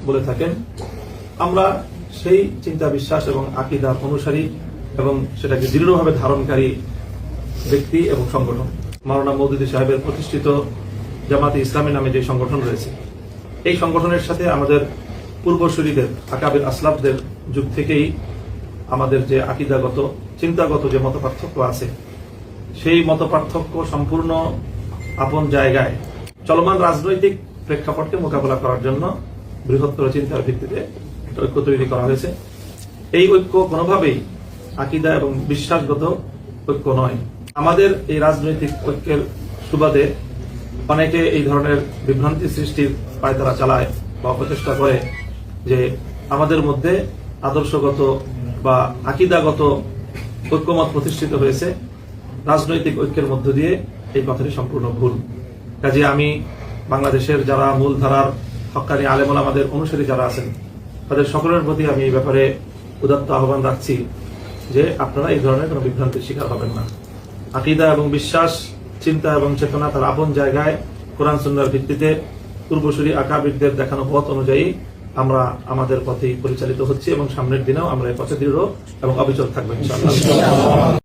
বলে থাকেন, আমরা সেই চিন্তা বিশ্বাস এবং আকীদার অনুসারী এবং সেটাকে দৃঢ়ভাবে ধারণকারী ব্যক্তি এবং সংগঠন। মাওলানা মওদুদী সাহেবের প্রতিষ্ঠিত জামাতে ইসলামী নামে যে সংগঠন রয়েছে, এই সংগঠনের সাথে আমাদের পূর্বসূরীদের আকাবির আসলাফদের যুগ থেকেই আমাদের যে আকীদাগত চিন্তাগত যে মতপার্থক্য আছে, সেই মতপার্থক্য সম্পূর্ণ আপন জায়গায় চলমান রাজনৈতিক প্রেক্ষাপটকে মোকাবেলা করার জন্য বৃহত্তর চিন্তার ভিত্তিতে ঐক্য তৈরি করা হয়েছে। এই ঐক্য কোনোভাবেই আকীদা এবং বিশ্বাসগত ঐক্য নয়। আমাদের এই রাজনৈতিক ঐক্যের সুবাদে অনেকে এই ধরনের বিভ্রান্তি সৃষ্টির পায়তারা চালায় বা প্রচেষ্টা করে যে আমাদের মধ্যে আদর্শগত বা আকীদাগত ঐক্যমত প্রতিষ্ঠিত হয়েছে রাজনৈতিক ঐক্যের মধ্য দিয়ে। এই কথাটি সম্পূর্ণ ভুল। কাজে আমি বাংলাদেশের যারা মূলধারার হক্কানি আলেম ওলামাদের অনুসারী যারা আছেন, তাদের সকলের প্রতি আমি এই ব্যাপারে উদাত্ত আহ্বান রাখছি যে আপনারা এই ধরনের কোনো বিভ্রান্তির শিকার হবেন না। আকীদা এবং বিশ্বাস, চিন্তা এবং চেতনা তার আপন জায়গায় কোরআন সুন্নাহর ভিত্তিতে পূর্বসূরী আকাবিরদের দেখানো পথ অনুযায়ী আমরা আমাদের পথেই পরিচালিত হচ্ছি এবং সামনের দিনেও আমরা এই পথে দৃঢ় এবং অবিচল থাকবো ইনশাআল্লাহ।